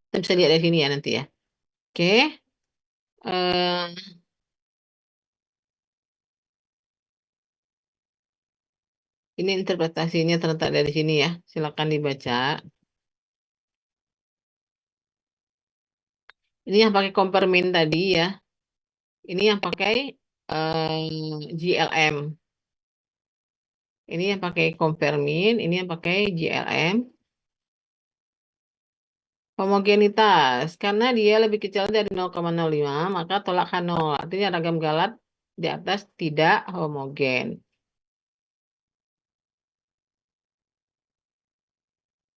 Kita bisa lihat dari sini ya nanti ya. Oke. eh, ini interpretasinya terletak dari sini ya. Silakan dibaca. Ini yang pakai kompermin tadi ya. Ini yang pakai GLM. Ini yang pakai kompermin, ini yang pakai GLM. Homogenitas, karena dia lebih kecil dari 0,05, maka tolak H0. Artinya ragam galat di atas tidak homogen.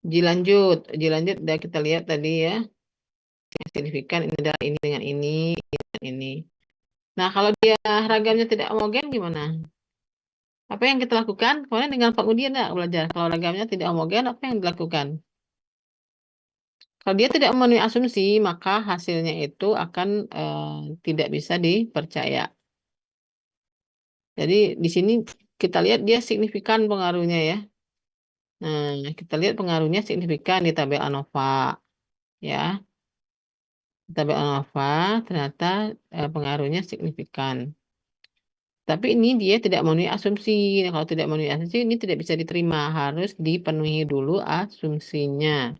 Ji lanjut udah kita lihat tadi ya. Yang signifikan ini adalah ini dengan ini dengan ini. Nah, kalau dia ragamnya tidak homogen gimana? Apa yang kita lakukan? Kemarin dengan Pak Budi enggak belajar. Kalau ragamnya tidak homogen, apa yang dilakukan? Kalau dia tidak memenuhi asumsi, maka hasilnya itu akan tidak bisa dipercaya. Jadi di sini kita lihat dia signifikan pengaruhnya ya. Nah, kita lihat pengaruhnya signifikan di tabel ANOVA ya. Di tabel ANOVA ternyata pengaruhnya signifikan. Tapi ini dia tidak memenuhi asumsi. Nah, kalau tidak memenuhi asumsi ini tidak bisa diterima, harus dipenuhi dulu asumsinya.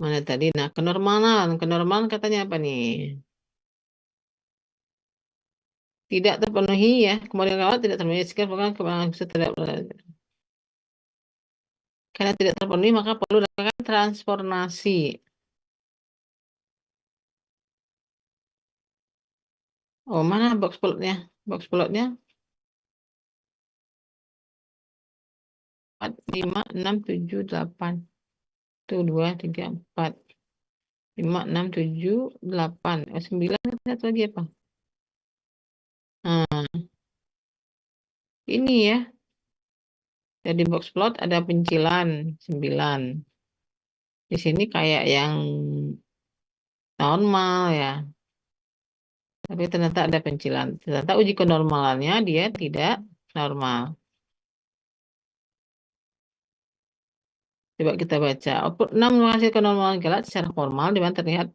Mana tadi? Nah, kenormalan. Kenormalan katanya apa nih? Tidak terpenuhi ya. Kemudian kalau tidak terpenuhi sekian bukan kemenangan bisa tidak karena tidak terpenuhi maka perlu dilakukan transformasi. Oh, mana box plotnya? Box plotnya 4, 5, 6, 7, 8. Itu 2, 3, 4. 5, 6, 7, 8. 9 satu lagi apa? Nah, ini ya. Jadi box plot ada pencilan 9. Di sini kayak yang normal ya. Tapi ternyata ada pencilan. Ternyata uji kenormalannya dia tidak normal. Coba kita baca. Output 6 menghasilkan kenormalan galat secara formal di mana terlihat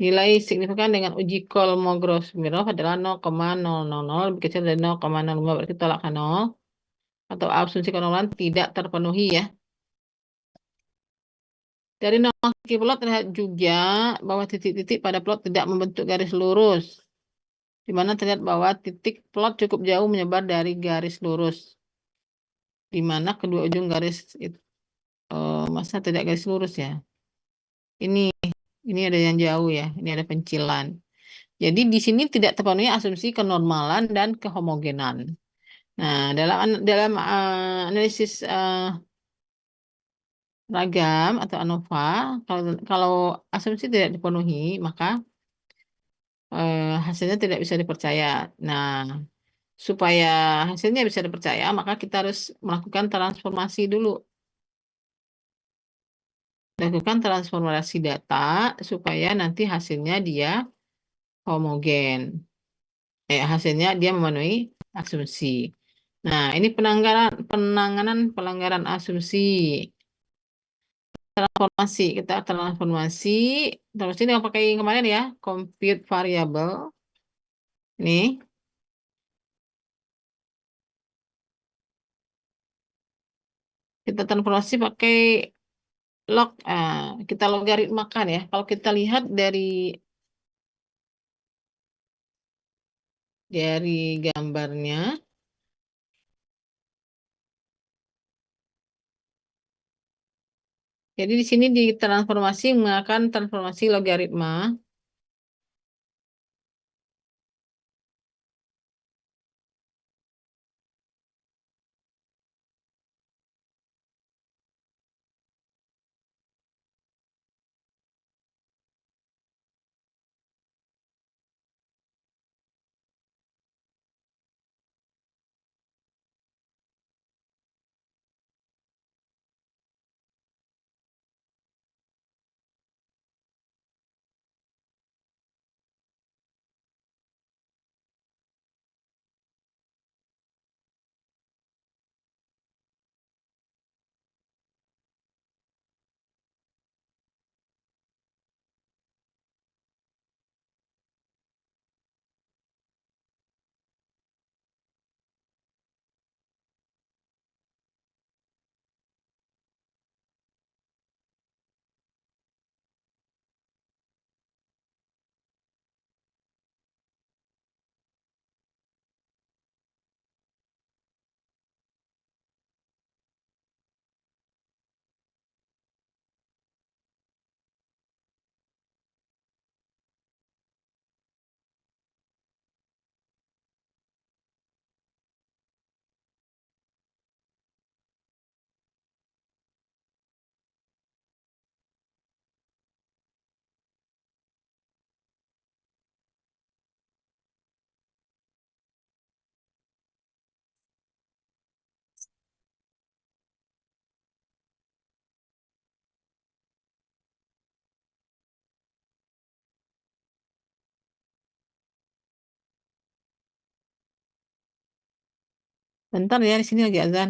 nilai signifikan dengan uji Kolmogorov-Smirnov adalah 0,000 lebih kecil dari 0,05 berarti tolak H0 atau asumsi kenormalan tidak terpenuhi ya. Dari 0 segi plot terlihat juga bahwa titik-titik pada plot tidak membentuk garis lurus. Di mana terlihat bahwa titik plot cukup jauh menyebar dari garis lurus. Di mana kedua ujung garis itu masa tidak garis lurus ya. Ini ini ada yang jauh ya, ini ada pencilan. Jadi di sini tidak terpenuhi asumsi kenormalan dan kehomogenan. Nah, dalam analisis ragam atau ANOVA, kalau kalau asumsi tidak dipenuhi, maka hasilnya tidak bisa dipercaya. Nah, supaya hasilnya bisa dipercaya, maka kita harus melakukan transformasi dulu. Lakukan transformasi data supaya nanti hasilnya dia homogen. Hasilnya dia memenuhi asumsi. Nah, ini penanganan pelanggaran asumsi. Transformasi, kita transformasi. Terus ini yang pakai yang kemarin ya, compute variable. Nih, kita transformasi pakai log. Kita logaritmakan ya. Kalau kita lihat dari dari gambarnya. Jadi di sini di transformasi menggunakan transformasi logaritma. Bentar ya, di sini lagi azan.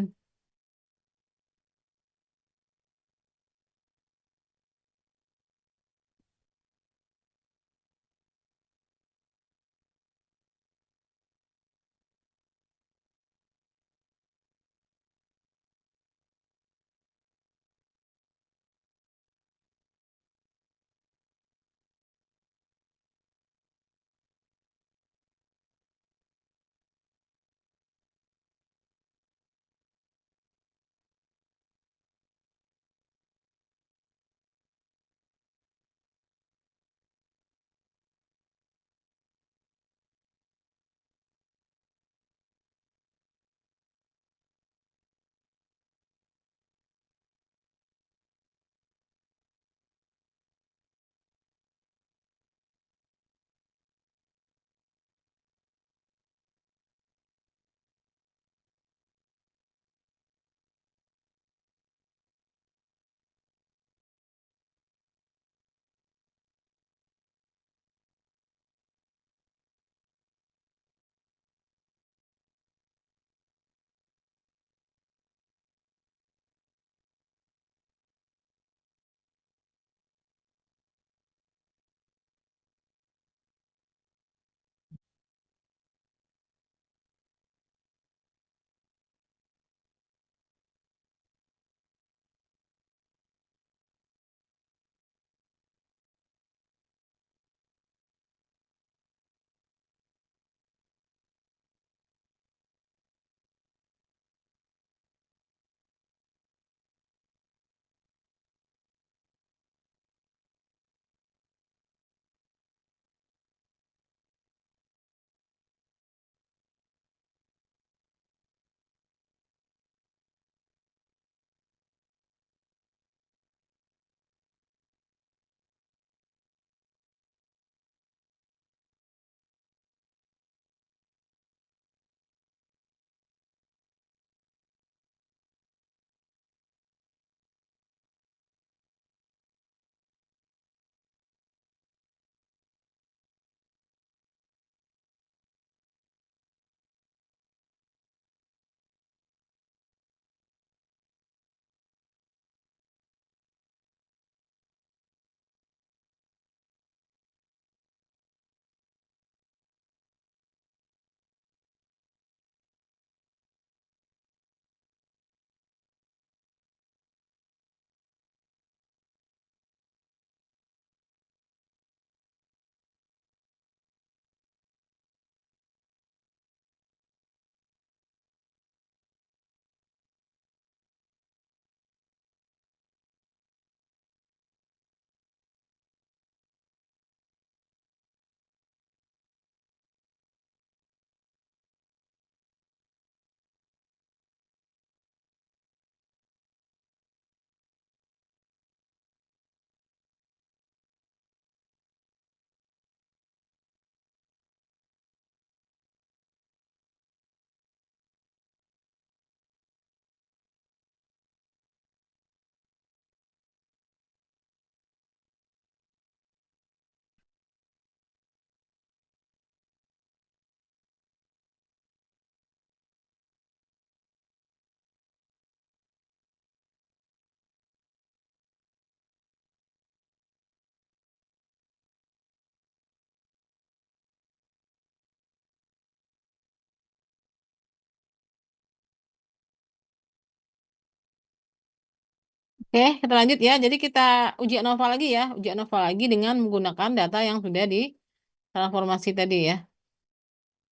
Oke, kita lanjut ya. Jadi kita uji ANOVA lagi ya. Uji ANOVA lagi dengan menggunakan data yang sudah ditransformasi tadi ya.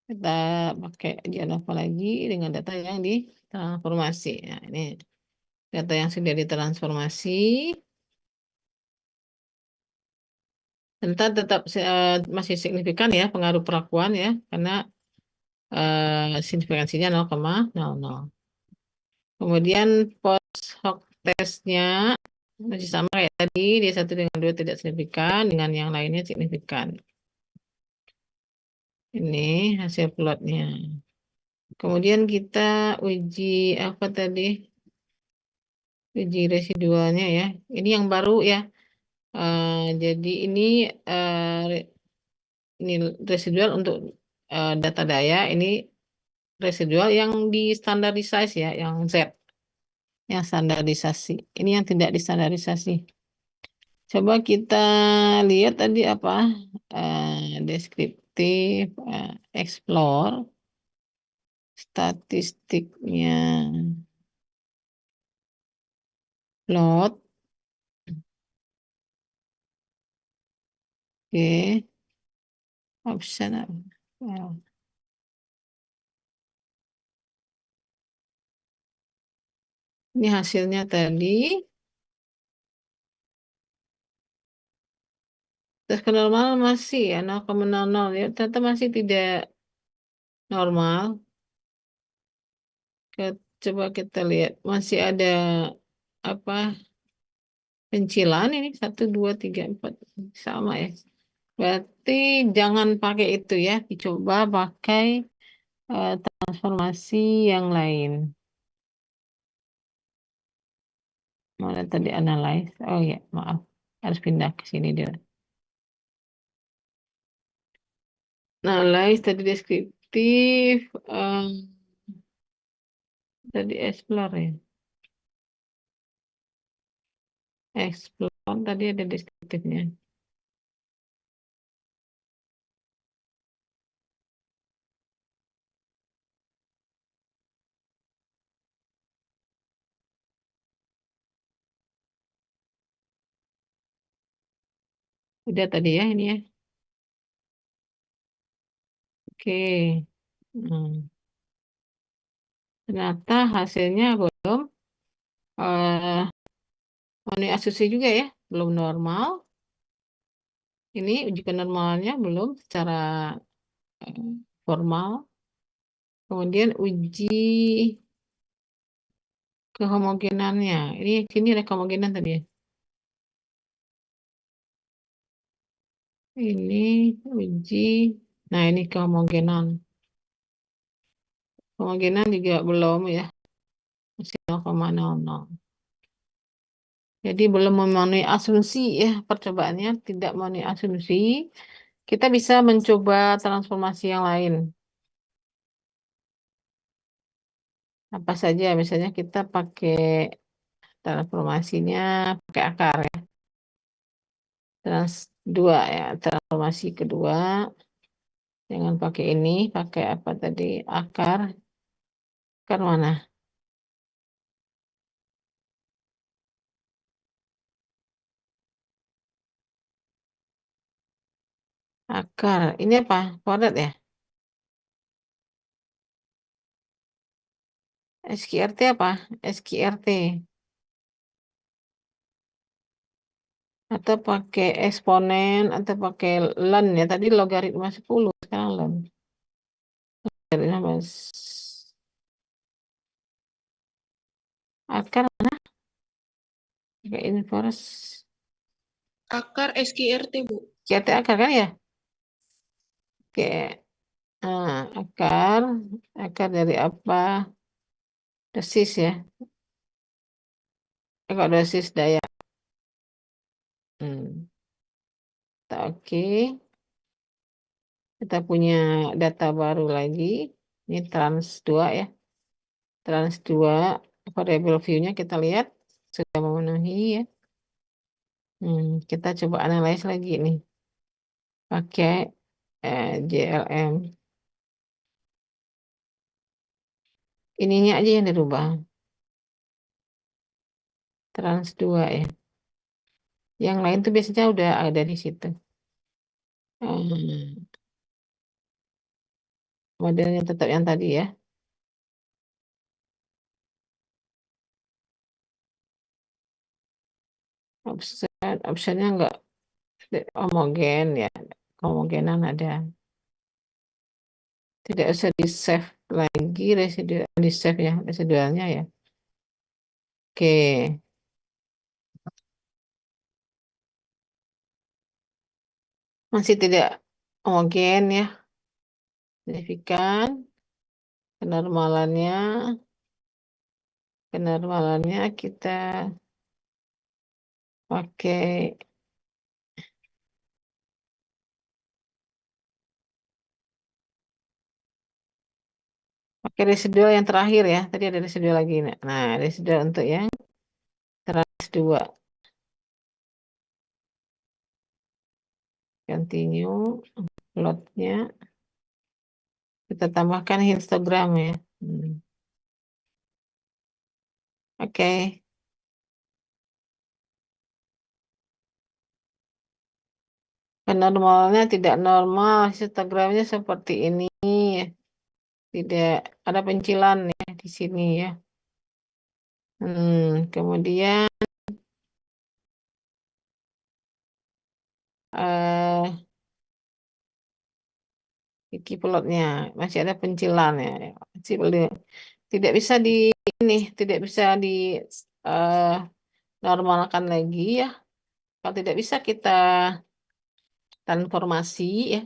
Kita pakai uji ANOVA lagi dengan data yang ditransformasi. Nah, ini data yang sudah ditransformasi. Tetap masih signifikan ya pengaruh perlakuan ya. Karena signifikansinya 0,00. Kemudian post hoc testnya masih sama kayak tadi, dia 1 dengan 2 tidak signifikan, dengan yang lainnya signifikan. Ini hasil plotnya. Kemudian kita uji apa tadi? Uji residualnya ya. Ini yang baru ya. Jadi ini residual untuk data daya. Ini residual yang di standarisasi ya, yang Z, yang standarisasi. Ini yang tidak distandarisasi. Coba kita lihat tadi apa deskriptif, explore, statistiknya, plot, oke, option apa? Well, ini hasilnya tadi. Tes kenormalan masih ya 0,00 ya, ternyata masih tidak normal. Coba kita lihat masih ada apa pencilan ini 1, 2, 3, 4 sama ya. Berarti jangan pakai itu ya, dicoba pakai transformasi yang lain. Mana tadi analyze? Oh ya, maaf. Harus pindah ke sini dulu. Analyze tadi deskriptif, tadi explore ya. Explore tadi ada deskriptifnya. Udah tadi ya ini ya. Oke. Ternyata hasilnya belum eh memenuhi asumsi juga ya, belum normal. Ini uji kenormalannya belum secara formal. Kemudian uji kehomogenannya. Ini sini ada kehomogenan tadi ya. Ini uji. Nah, ini kehomogenan. Kehomogenan juga belum ya. Masih 0,00. Jadi belum memenuhi asumsi ya, percobaannya tidak memenuhi asumsi. Kita bisa mencoba transformasi yang lain. Apa saja, misalnya kita pakai transformasinya pakai akar ya. Dua ya, transformasi kedua. Jangan pakai ini, pakai apa tadi? Akar. Akar mana? Akar. Ini apa? Koordinat ya? SQRT apa? SQRT. Atau pakai eksponen, atau pakai ln ya. Tadi logaritma 10, sekarang ln. Logaritma akar mana? Pakai inverse. Akar SQRT, Bu. QRT akar kan ya? Oke. Nah, akar. Akar dari apa? Dosis ya. Kok dosis daya. Hmm. Oke. Kita punya data baru lagi. Ini trans 2 ya. Trans 2 variable view-nya kita lihat sudah memenuhi ya. Kita coba analyze lagi nih. Pakai JLM. Ininya aja yang dirubah. Trans 2 ya. Yang lain tuh biasanya udah ada di situ. Hmm, modelnya tetap yang tadi ya. Optionnya enggak homogen ya. Homogenan ada. Tidak usah di save lagi residual di save ya residualnya ya. Oke. Masih tidak homogen ya. Signifikan kenormalannya kita pakai residual yang terakhir ya. Tadi ada residual lagi. Nah, residual untuk yang trans 2. Continue plotnya. Kita tambahkan histogram ya. Oke. Normalnya tidak normal. Histogramnya seperti ini. Tidak ada pencilan ya di sini ya. Kemudian iki plotnya masih ada pencilan ya. Masih tidak bisa di ini, tidak bisa di eh, normalkan lagi ya. Kalau tidak bisa kita transformasi ya.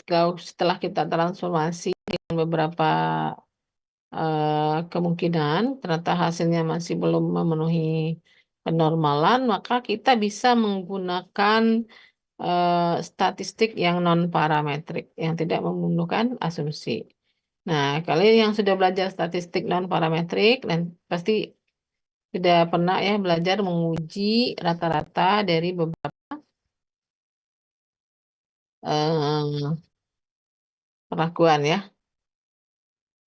Kalau setelah kita transformasi dengan beberapa kemungkinan ternyata hasilnya masih belum memenuhi kenormalan, maka kita bisa menggunakan statistik yang non parametrik yang tidak membutuhkan asumsi. Nah, kalian yang sudah belajar statistik non parametrik dan pasti sudah pernah ya belajar menguji rata-rata dari beberapa perlakuan ya.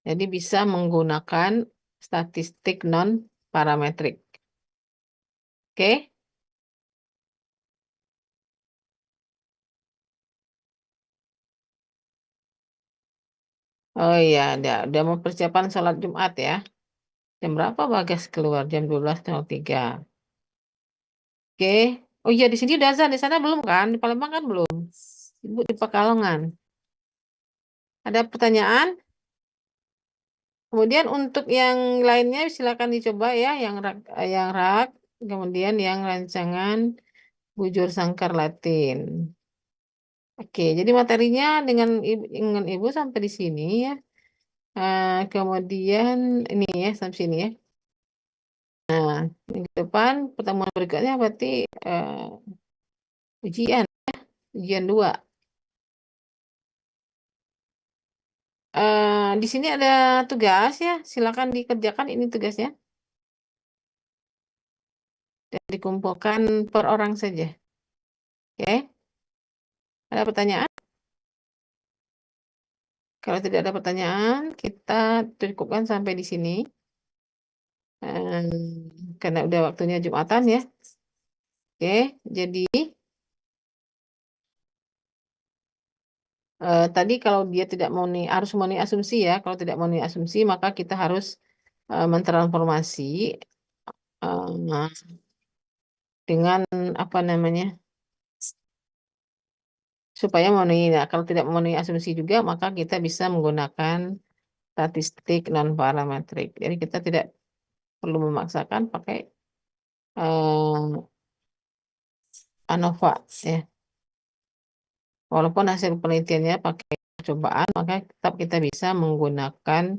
Jadi bisa menggunakan statistik non parametrik. Oke? Oh iya, udah mau persiapan sholat Jumat ya. Jam berapa Bagas keluar? Jam 12.03. Oke. Oh iya, di sini udah azan. Di sana belum kan? Di Palembang kan belum. Ibu di Pekalongan. Ada pertanyaan? Kemudian untuk yang lainnya silakan dicoba ya, yang rak, kemudian yang rancangan bujur sangkar Latin. Oke, jadi materinya dengan ibu sampai di sini ya. Kemudian ini ya sampai sini ya. Nah, minggu depan pertemuan berikutnya berarti ujian, ujian 2. Di sini ada tugas ya, silakan dikerjakan ini tugasnya dan dikumpulkan per orang saja. Oke, ada pertanyaan? Kalau tidak ada pertanyaan, kita cukupkan sampai di sini. Karena udah waktunya Jumatan ya. Oke, jadi tadi kalau dia tidak mau nih harus memenuhi asumsi ya. Kalau tidak memenuhi asumsi, maka kita harus mentransformasi eh, dengan apa namanya supaya memenuhi. Nah, kalau tidak memenuhi asumsi juga, maka kita bisa menggunakan statistik non parametrik. Jadi kita tidak perlu memaksakan pakai ANOVA ya. Walaupun hasil penelitiannya pakai percobaan, maka tetap kita bisa menggunakan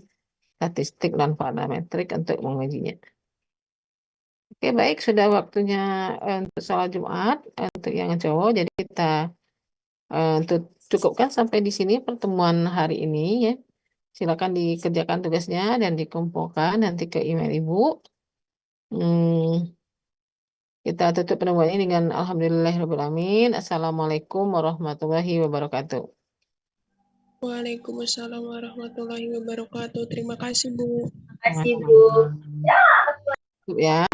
statistik non parametrik untuk mengujinya. Oke, baik, sudah waktunya untuk sholat Jumat untuk yang cowok. Jadi kita untuk cukupkan sampai di sini pertemuan hari ini ya. Silakan dikerjakan tugasnya dan dikumpulkan nanti ke email Ibu. Hmm, kita tutup pertemuan ini dengan Alhamdulillahirrahmanirrahim. Assalamualaikum warahmatullahi wabarakatuh. Waalaikumsalam warahmatullahi wabarakatuh. Terima kasih, Bu. Terima kasih, Bu. Ya.